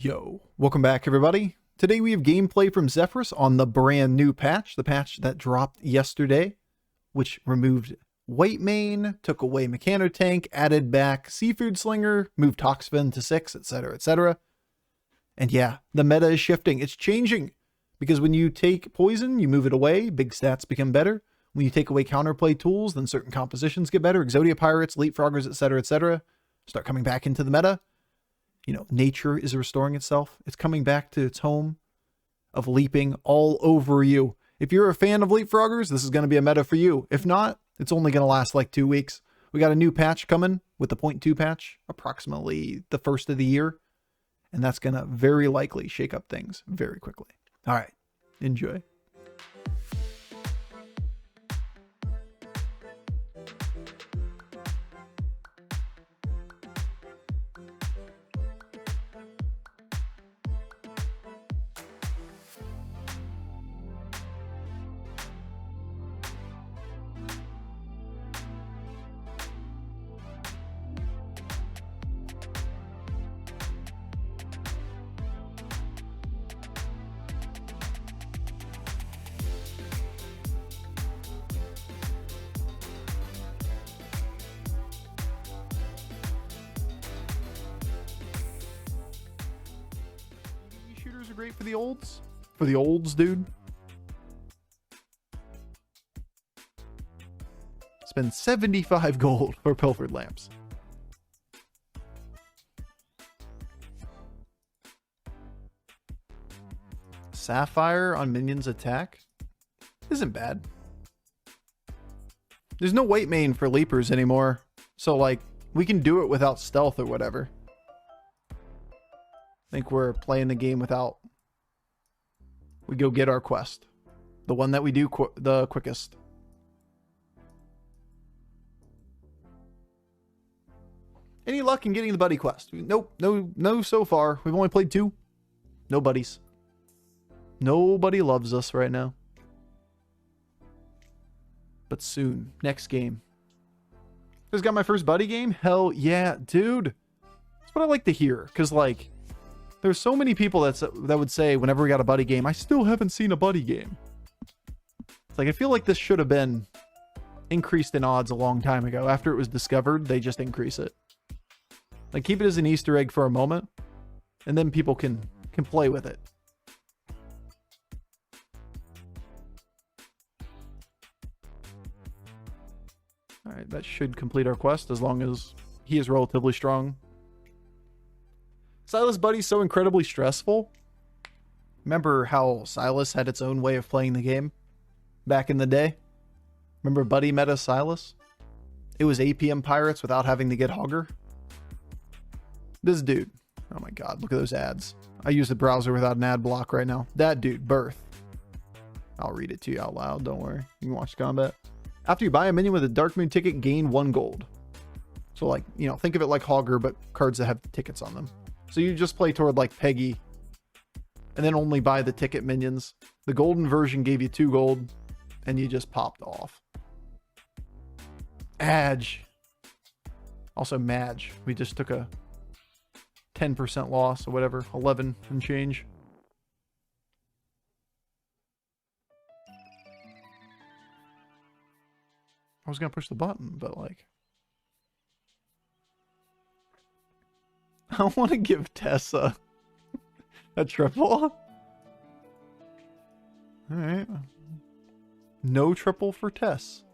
Yo, welcome back everybody. Today we have gameplay from Zephrys on the brand new patch, the patch that dropped yesterday, which removed Whitemane, took away Mechanotank, added back Seafood Slinger, moved Toxfin to 6, etc, etc. And yeah, the meta is shifting, it's changing, because when you take poison, you move it away, big stats become better. When you take away counterplay tools, then certain compositions get better. Exodia Pirates, Leapfroggers, etc, etc, start coming back into the meta. You know, nature is restoring itself. It's coming back to its home of leaping all over you. If you're a fan of Leapfroggers, this is going to be a meta for you. If not, it's only going to last like 2 weeks. We got a new patch coming with the 0.2 patch, approximately the first of the year. And that's going to very likely shake up things very quickly. All right, enjoy. Shooters are great for the olds. For the olds, dude. Spend 75 gold for pilfered lamps. Sapphire on minions attack isn't bad. There's no Whitemane for leapers anymore, so like we can do it without stealth or whatever. I think we're playing the game without. We go get our quest, the one that we do the quickest. Any luck in getting the buddy quest? Nope, no so far. We've only played 2. No buddies. Nobody loves us right now. But soon, next game. Just got my first buddy game? Hell yeah, dude. That's what I like to hear, because like there's so many people that would say whenever we got a buddy game, I still haven't seen a buddy game. It's like, I feel like this should have been increased in odds a long time ago. After it was discovered, they just increase it. Like, keep it as an Easter egg for a moment, and then people can play with it. All right, that should complete our quest as long as he is relatively strong. Silas Buddy's so incredibly stressful. Remember how Silas had its own way of playing the game back in the day? Remember Buddy meta Silas? It was APM pirates without having to get Hogger. This dude. Oh my god, look at those ads. I use the browser without an ad block right now. That dude, Birth. I'll read it to you out loud, don't worry. You can watch combat. After you buy a minion with a Dark Moon ticket, gain 1 gold. So like, you know, think of it like Hogger, but cards that have tickets on them. So you just play toward like Peggy and then only buy the ticket minions. The golden version gave you 2 gold and you just popped off. Adge. Also Madge. We just took a 10% loss or whatever. 11 and change. I was going to push the button, but like, I want to give Tessa a triple. Alright. No triple for Tess.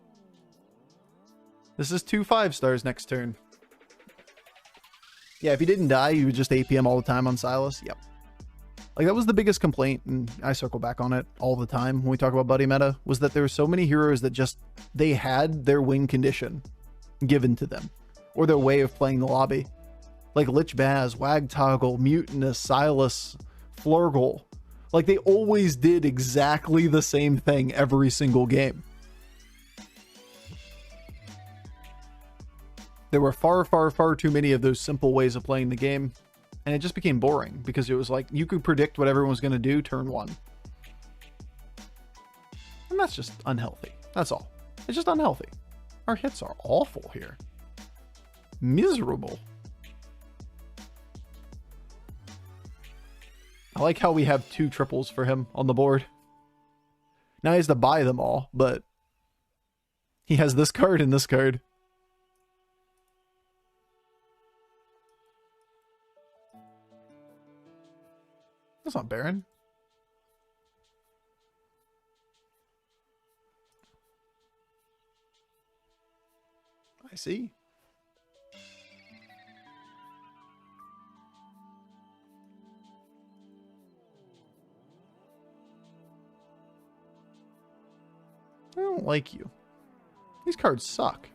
This is 2 5-stars next turn. Yeah, if he didn't die, you would just APM all the time on Silas. Yep. Like, that was the biggest complaint, and I circle back on it all the time when we talk about buddy meta, was that there were so many heroes that just, they had their win condition given to them, or their way of playing the lobby. Like Lich Baz, Wagtoggle, Mutinous, Silas, Flurgle. Like, they always did exactly the same thing every single game. There were far, far, far too many of those simple ways of playing the game. And it just became boring because it was like, you could predict what everyone was going to do turn 1. And that's just unhealthy. That's all. It's just unhealthy. Our hits are awful here. Miserable. I like how we have 2 triples for him on the board. Now he has to buy them all, but he has this card and this card. That's not Baron. I see. I don't like you. These cards suck.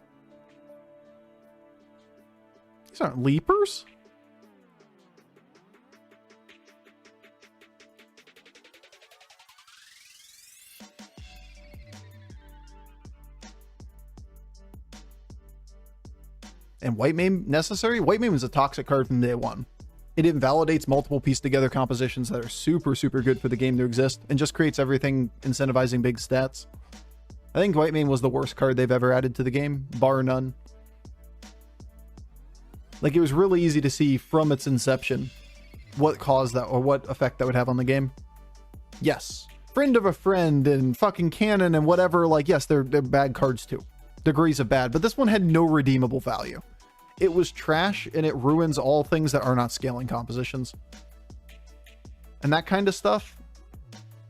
These aren't leapers? And Whitemane necessary? Whitemane was a toxic card from day one. It invalidates multiple pieced together compositions that are super, super good for the game to exist and just creates everything incentivizing big stats. I think Whitemane was the worst card they've ever added to the game, bar none. Like, it was really easy to see from its inception what caused that or what effect that would have on the game. Yes, friend of a friend and fucking cannon and whatever, like, yes, they're bad cards too. Degrees of bad, but this one had no redeemable value. It was trash and it ruins all things that are not scaling compositions. And that kind of stuff,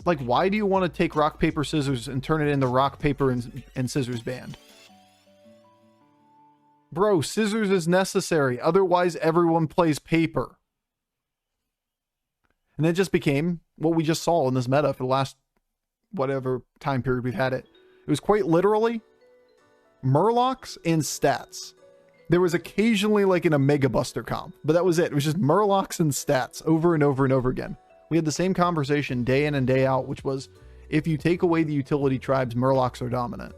like, why do you want to take rock, paper, scissors and turn it into rock, paper, and scissors band? Bro, scissors is necessary. Otherwise, everyone plays paper. And it just became what we just saw in this meta for the last whatever time period we've had it. It was quite literally Murlocs and stats. There was occasionally like an Omega Buster comp, but that was it. It was just Murlocs and stats over and over and over again. We had the same conversation day in and day out, which was, if you take away the utility tribes, Murlocs are dominant.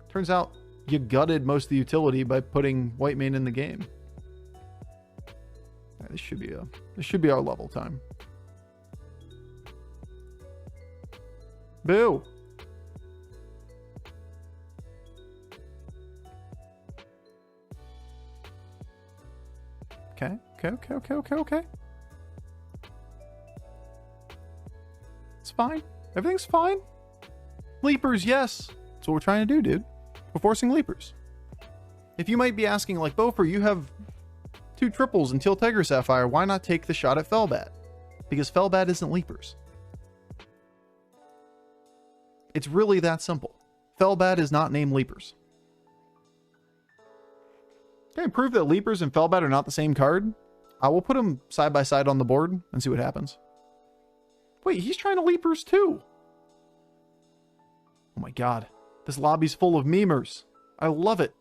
Turns out you gutted most of the utility by putting Whitemane in the game. Right, this should be our level time. Boo. Okay. It's fine. Everything's fine. Leapers, yes. That's what we're trying to do, dude. We're forcing leapers. If you might be asking, like, Bofur, you have 2 triples in Teal Tiger Sapphire. Why not take the shot at Firebat? Because Firebat isn't leapers. It's really that simple. Firebat is not named leapers. Can I prove that leapers and Firebat are not the same card? I will put them side by side on the board and see what happens. Wait, he's trying to leapers too. Oh my god. This lobby's full of memers. I love it.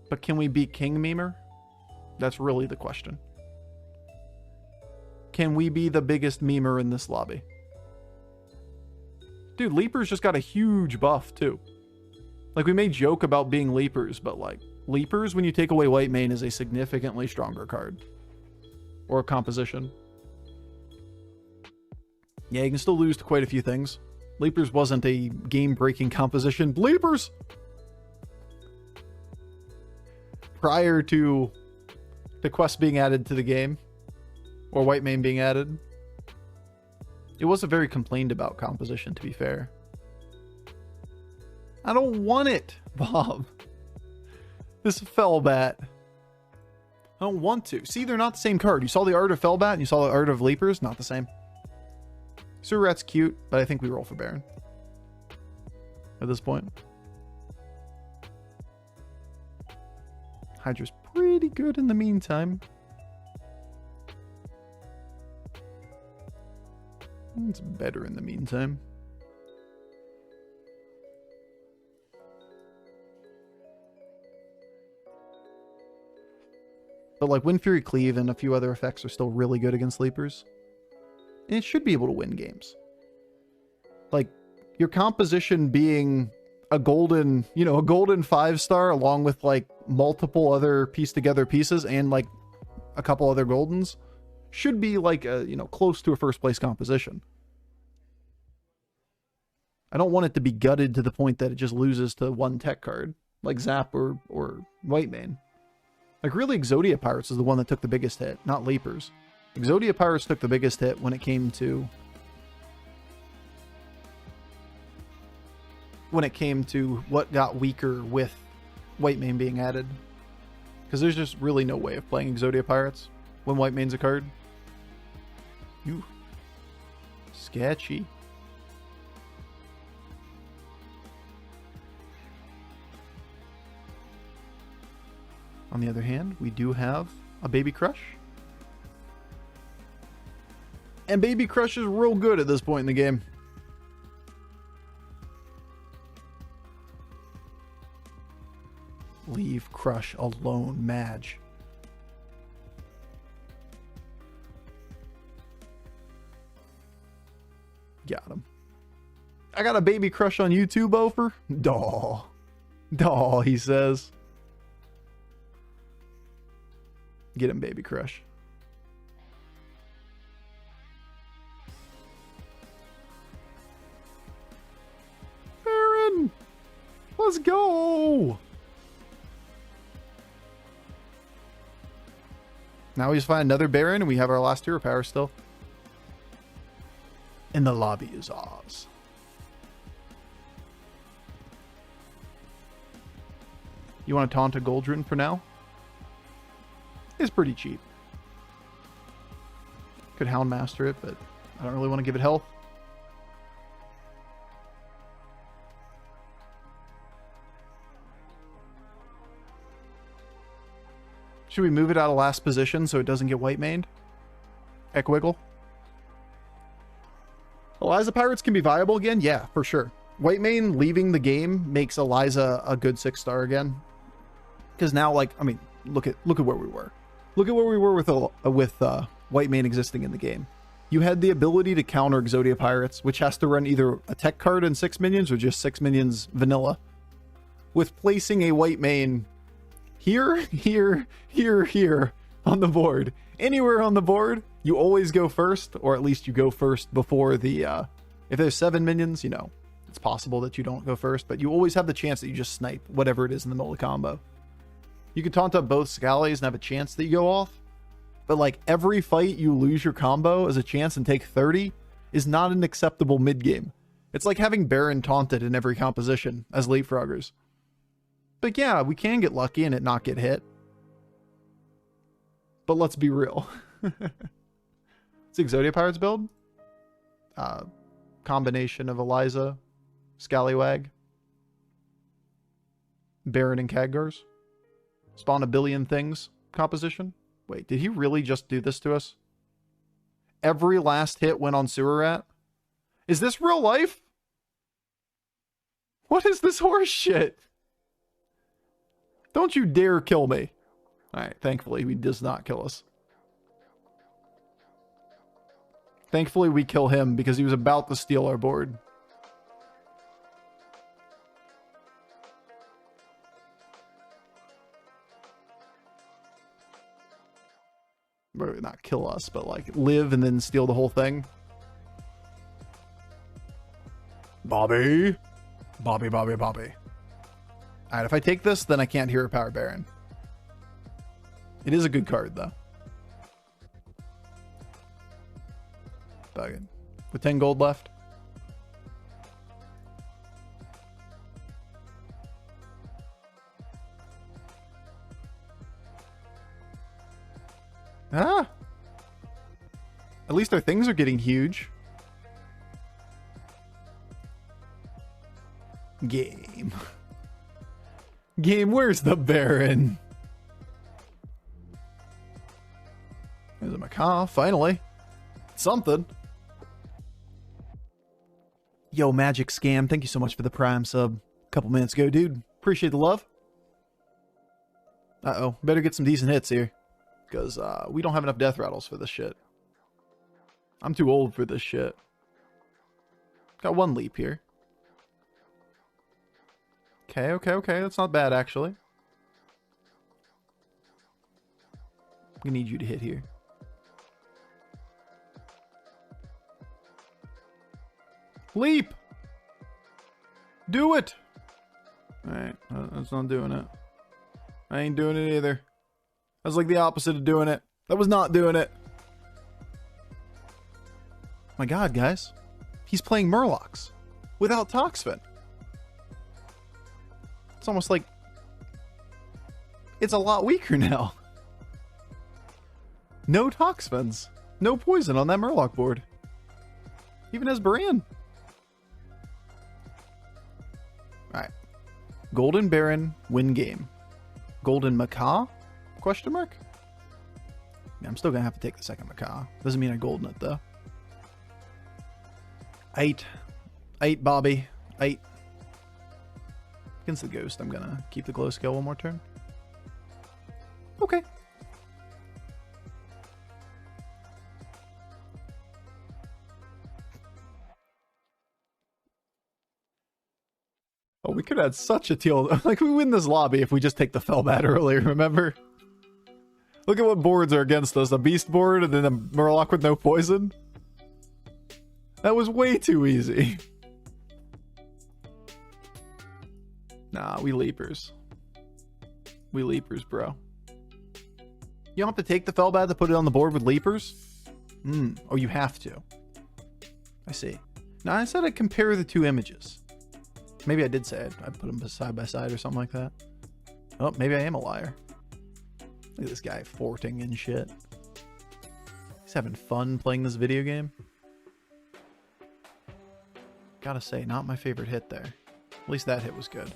But can we beat King Memer? That's really the question. Can we be the biggest memer in this lobby? Dude, leapers just got a huge buff too. Like, we may joke about being leapers, but like, leapers, when you take away Whitemane, is a significantly stronger card. Or a composition. Yeah, you can still lose to quite a few things. Leapers wasn't a game-breaking composition. Leapers! Prior to the quest being added to the game, or Whitemane being added, it was a very complained about composition, to be fair. I don't want it, Bob. This Firebat. I don't want to. See, they're not the same card. You saw the art of Firebat and you saw the art of Leapers. Not the same. Surrat's cute, but I think we roll for Baron. At this point. Hydra's pretty good in the meantime. It's better in the meantime. But like Wind Fury Cleave and a few other effects are still really good against Leapers. And it should be able to win games. Like, your composition being a golden, you know, a golden 5-star along with like multiple other pieced together pieces and like a couple other goldens should be like a, you know, close to a first place composition. I don't want it to be gutted to the point that it just loses to one tech card like Zap or Whitemane. Like, really, Exodia Pirates is the one that took the biggest hit, not Leapers. Exodia Pirates took the biggest hit when it came to... what got weaker with Whitemane being added. Because there's just really no way of playing Exodia Pirates when Whitemane's a card. Ooh. Sketchy. On the other hand, we do have a Baby Crush. And Baby Crush is real good at this point in the game. Leave Crush alone, Madge. Got him. I got a Baby Crush on you too, Bofur? Daw. Daw, he says. Get him, Baby Crush. Baron! Let's go! Now we just find another Baron and we have our last hero power still. And the lobby is ours. You want to taunt a Goldrun for now? It's pretty cheap. Could Houndmaster it, but I don't really want to give it health. Should we move it out of last position so it doesn't get Whitemaned? Ekwiggle. Eliza Pirates can be viable again? Yeah, for sure. Whitemane leaving the game makes Eliza a good 6-star again. Because now, like, I mean, look at where we were. Look at where we were with Whitemane existing in the game. You had the ability to counter Exodia Pirates, which has to run either a tech card and 6 minions or just 6 minions vanilla. With placing a Whitemane here, here, here, here on the board. Anywhere on the board, you always go first, or at least you go first before the, if there's 7 minions, you know, it's possible that you don't go first, but you always have the chance that you just snipe whatever it is in the middle of the combo. You can taunt up both Scallies and have a chance that you go off, but like every fight you lose your combo as a chance and take 30 is not an acceptable mid game. It's like having Baron taunted in every composition as leapfroggers. But yeah, we can get lucky and it not get hit. But let's be real. It's Exodia Pirates build. Combination of Eliza, Scallywag, Baron and Khadgars. Spawn a billion things composition. Wait, did he really just do this to us? Every last hit went on Sewer Rat? Is this real life? What is this horse shit? Don't you dare kill me. Alright, thankfully he does not kill us. Thankfully we kill him because he was about to steal our board. Or not kill us, but like live and then steal the whole thing. Bobby. Bobby, Bobby, Bobby. Alright, if I take this, then I can't Hero Power Baron. It is a good card, though. Bugging. With 10 gold left. Ah! At least our things are getting huge. Game. Game, where's the Baron? There's a Macaw, finally. Something. Yo, Magic Scam, thank you so much for the Prime sub a couple minutes ago, dude. Appreciate the love. Uh-oh, better get some decent hits here. Because we don't have enough death rattles for this shit. I'm too old for this shit. Got one leap here. Okay, okay, okay. That's not bad, actually. We need you to hit here. Leap! Do it! Alright, that's not doing it. I ain't doing it either. That's like the opposite of doing it. That was not doing it. My god, guys. He's playing Murlocs without Toxfin. It's almost like it's a lot weaker now. No Toxfins. No poison on that Murloc board. Even as Baran. Alright. Golden Baron, win game. Golden Macaw? Question mark? Yeah, I'm still gonna have to take the second Macaw. Doesn't mean I golden it though. 8. 8, Bobby. 8. Against the Ghost, I'm gonna keep the glow scale one more turn. Okay. Oh, we could have had such a teal. Like, we win this lobby if we just take the Firebat earlier, remember? Look at what boards are against us. A Beast board and then a Murloc with no poison. That was way too easy. Nah, we leapers. We leapers, bro. You don't have to take the Firebat to put it on the board with leapers? Oh, you have to. I see. Now, I said I'd compare the two images. Maybe I did say I'd put them side by side or something like that. Oh, maybe I am a liar. Look at this guy forting and shit. He's having fun playing this video game. Gotta say, not my favorite hit there. At least that hit was good.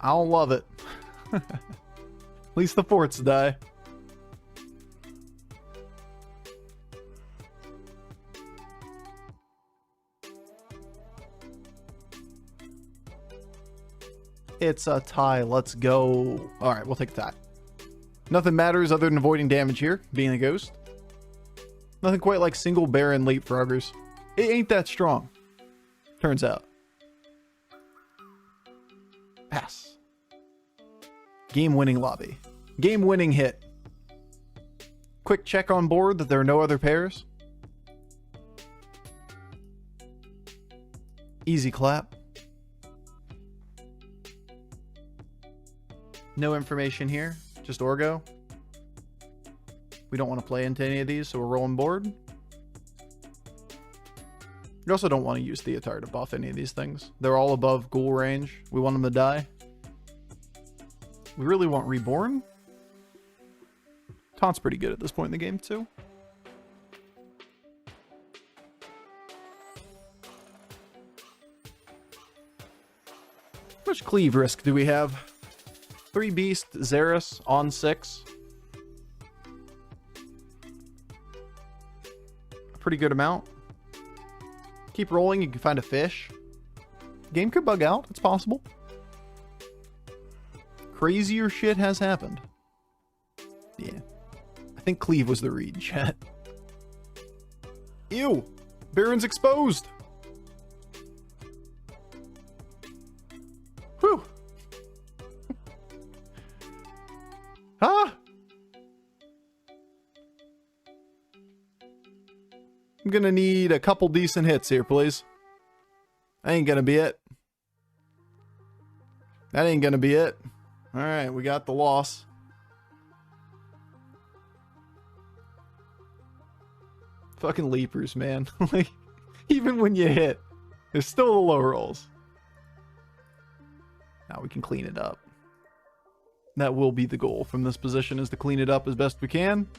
I'll love it. At least the forts die. It's a tie. Let's go. All right, we'll take a tie. Nothing matters other than avoiding damage here, being a ghost. Nothing quite like single Baron leapfroggers. It ain't that strong. Turns out. Pass. Game-winning lobby. Game-winning hit. Quick check on board that there are no other pairs. Easy clap. No information here. Just Orgo. We don't want to play into any of these, so we're rolling board. You also don't want to use Theatar to buff any of these things. They're all above ghoul range. We want them to die. We really want Reborn. Taunt's pretty good at this point in the game, too. How much cleave risk do we have? 3 Beast, Xeris on 6. A pretty good amount. Keep rolling, you can find a fish. Game could bug out, it's possible. Crazier shit has happened. Yeah. I think cleave was the read, chat. Ew! Baron's exposed! Whew! Ah! I'm gonna need a couple decent hits here, please. That ain't gonna be it. That ain't gonna be it. Alright, we got the loss. Fucking leapers, man. Like, even when you hit, there's still the low rolls. Now we can clean it up. That will be the goal from this position, is to clean it up as best we can.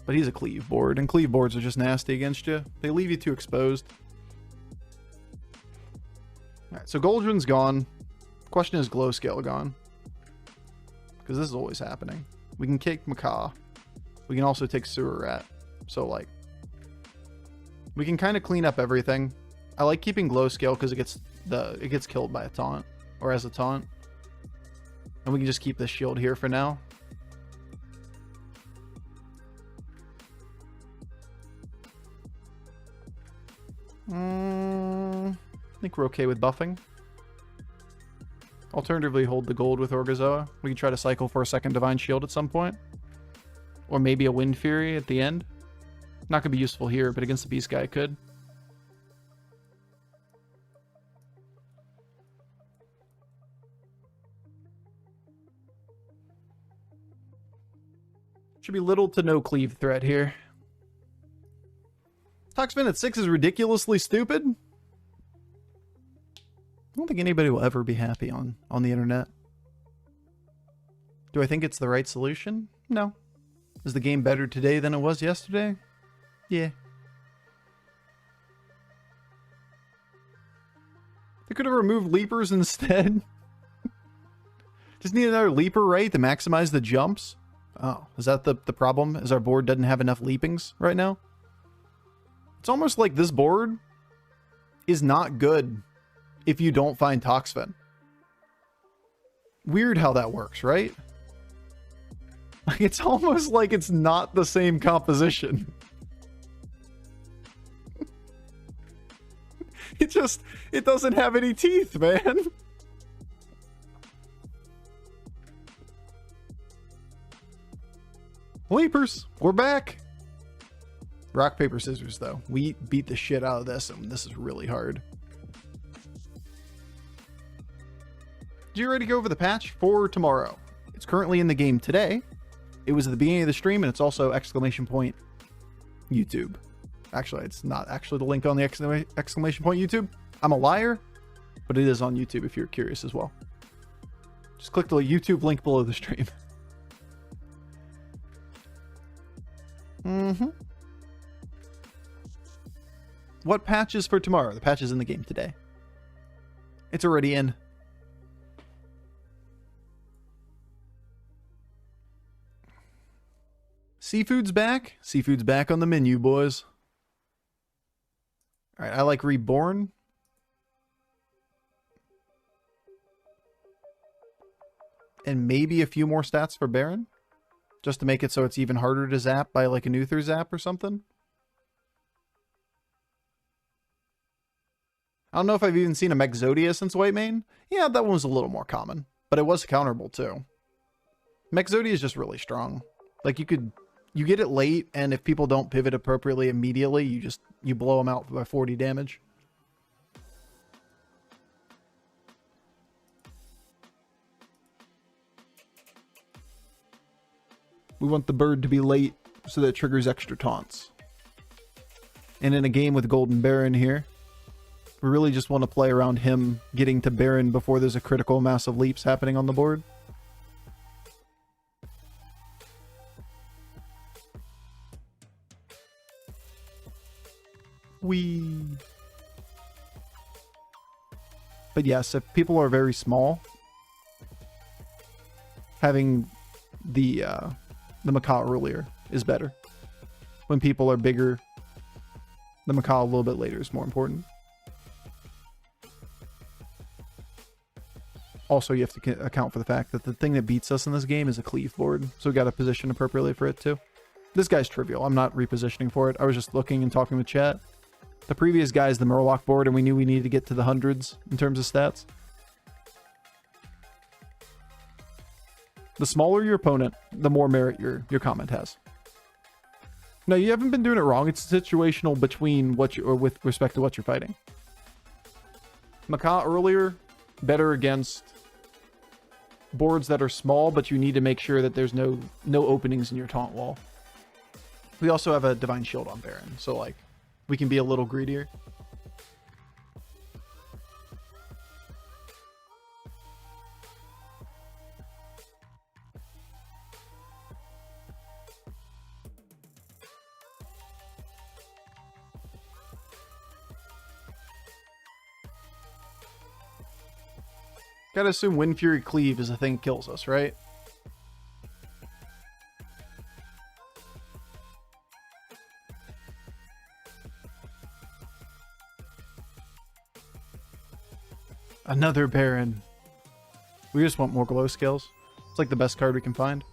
But he's a cleave board, and cleave boards are just nasty against you. They leave you too exposed. Alright, so Goldrin's gone. Question is glow scale gone? Because this is always happening. We can kick Macaw. We can also take Sewer Rat. So, like, we can kind of clean up everything. I like keeping glow scale because it gets killed by a taunt, or as a taunt. And we can just keep this shield here for now. I think we're okay with buffing. Alternatively, hold the gold with Orgazoa. We can try to cycle for a second Divine Shield at some point. Or maybe a Wind Fury at the end. Not going to be useful here, but against the Beast guy it could. Should be little to no cleave threat here. Toxfin at 6 is ridiculously stupid. I don't think anybody will ever be happy on the internet. Do I think it's the right solution? No. Is the game better today than it was yesterday? Yeah. They could have removed leapers instead. Just need another leaper, right, to maximize the jumps? Oh, is that the problem? Is our board doesn't have enough leapings right now? It's almost like this board is not good if you don't find Toxfin. Weird how that works, right? Like, it's almost like it's not the same composition. It doesn't have any teeth, man. Leapers, we're back. Rock, paper, scissors, though. We beat the shit out of this, and this is really hard. You ready to go over the patch for tomorrow? It's currently in the game today. It was at the beginning of the stream, and it's also exclamation point YouTube. Actually, it's not actually the link on the exclamation point YouTube. I'm a liar, but it is on YouTube if you're curious as well. Just click the YouTube link below the stream. What patch is for tomorrow? The patch is in the game today. It's already in. Seafood's back. Seafood's back on the menu, boys. Alright, I like Reborn. And maybe a few more stats for Baron. Just to make it so it's even harder to zap by like an Uther zap or something. I don't know if I've even seen a Mexodia since Whitemane. Yeah, that one was a little more common. But it was counterable too. Mexodia is just really strong. Like you get it late, and if people don't pivot appropriately immediately, you blow them out by 40 damage. We want the bird to be late so that it triggers extra taunts. And in a game with Golden Baron here, we really just want to play around him getting to Baron before there's a critical mass of leaps happening on the board. But yes, if people are very small, having the Macaw earlier is better. When people are bigger, the Macaw a little bit later is more important. Also, you have to account for the fact that the thing that beats us in this game is a cleave board, so we got to position appropriately for it too. This guy's trivial. I'm not repositioning for it. I was just looking and talking with chat. The previous guy is the Murloc board, and we knew we needed to get to the hundreds in terms of stats. The smaller your opponent, the more merit your comment has. No, you haven't been doing it wrong. It's situational between with respect to what you're fighting. Macaw earlier, better against boards that are small, but you need to make sure that there's no openings in your taunt wall. We also have a Divine Shield on Baron, so like we can be a little greedier. Gotta assume Wind Fury Cleave is the thing that kills us, right? Another Baron. We just want more glow scales. It's like the best card we can find.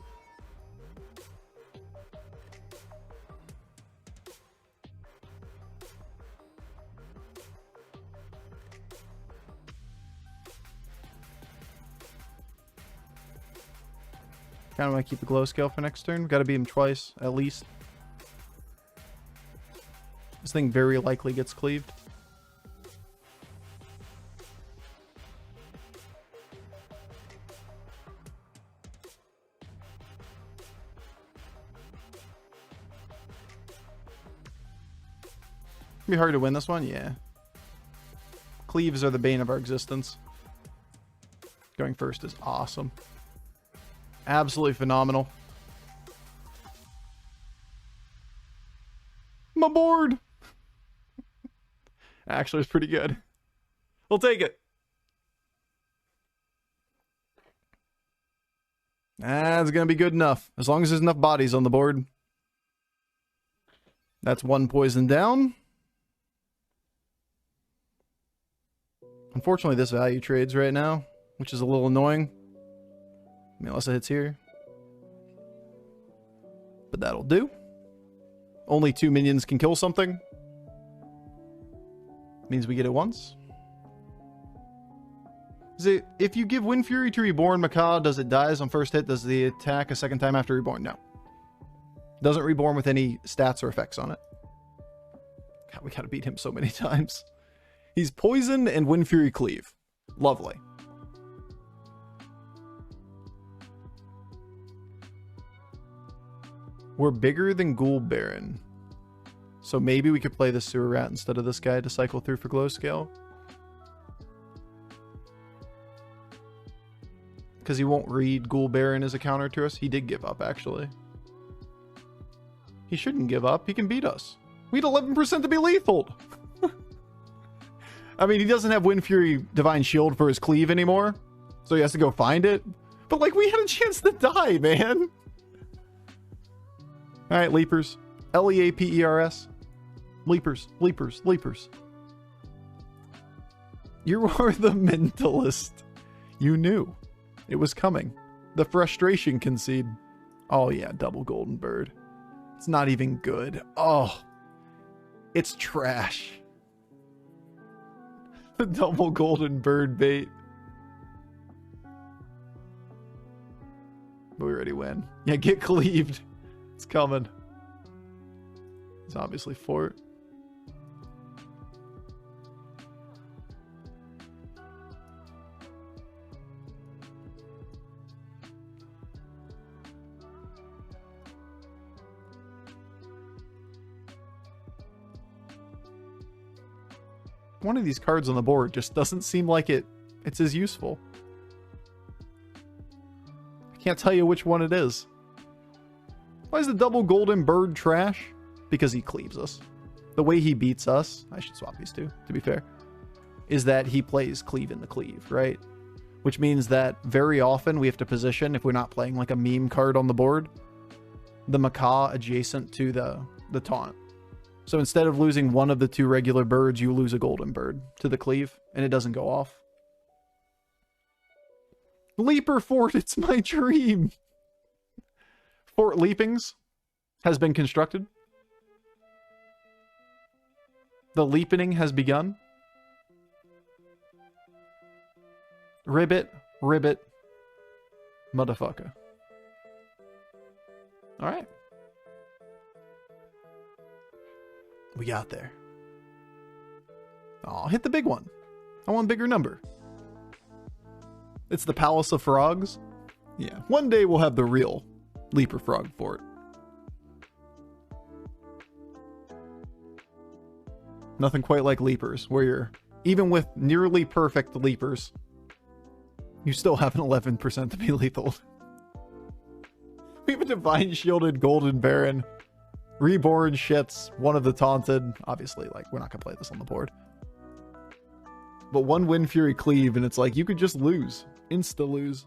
Kind of want to keep the glow scale for next turn. Got to beat him twice, at least. This thing very likely gets cleaved. It'll be hard to win this one, yeah. Cleaves are the bane of our existence. Going first is awesome. Absolutely phenomenal. My board! Actually, it's pretty good. We'll take it. That's gonna be good enough. As long as there's enough bodies on the board. That's one poison down. Unfortunately, this value trades right now, which is a little annoying. I mean, unless it hits here. But that'll do. Only 2 minions can kill something. Means we get it once. Is it, if you give Wind Fury to Reborn Macaw, does it dies on first hit? Does the attack a second time after Reborn? No. Doesn't Reborn with any stats or effects on it. God, we gotta beat him so many times. He's Poison and Wind Fury Cleave. Lovely. We're bigger than Ghoul Baron. So maybe we could play the Sewer Rat instead of this guy to cycle through for glow scale. Because he won't read Ghoul Baron as a counter to us. He did give up, actually. He shouldn't give up. He can beat us. We had 11% to be lethal. I mean, he doesn't have Wind Fury Divine Shield for his cleave anymore. So he has to go find it. But, like, we had a chance to die, man. Alright, Leapers. Leapers. Leapers, leapers, leapers. You are the mentalist. You knew. It was coming. The frustration concede. Oh yeah, double golden bird. It's not even good. Oh. It's trash. The double golden bird bait. But we already win. Yeah, get cleaved. It's coming. It's obviously fort. One of these cards on the board just doesn't seem like it's as useful. I can't tell you which one it is. Why is the double golden bird trash? Because he cleaves us. The way he beats us, I should swap these two, to be fair, is that he plays cleave in the cleave, right? Which means that very often we have to position, if we're not playing like a meme card on the board, the macaw adjacent to the taunt. So instead of losing one of the two regular birds, you lose a golden bird to the cleave, and it doesn't go off. Leaper Fort, it's my dream! Fort Leapings has been constructed. The leapening has begun. Ribbit, ribbit, motherfucker. Alright. We got there. Oh, hit the big one. I want a bigger number. It's the Palace of Frogs. Yeah, one day we'll have the real Leaper Frog Fort. Nothing quite like Leapers, where you're, even with nearly perfect Leapers, you still have an 11% to be lethal. We have a Divine Shielded Golden Baron. Reborn shits, one of the taunted. Obviously, like, we're not gonna play this on the board. But one Wind Fury Cleave, and it's like, you could just lose. Insta-lose.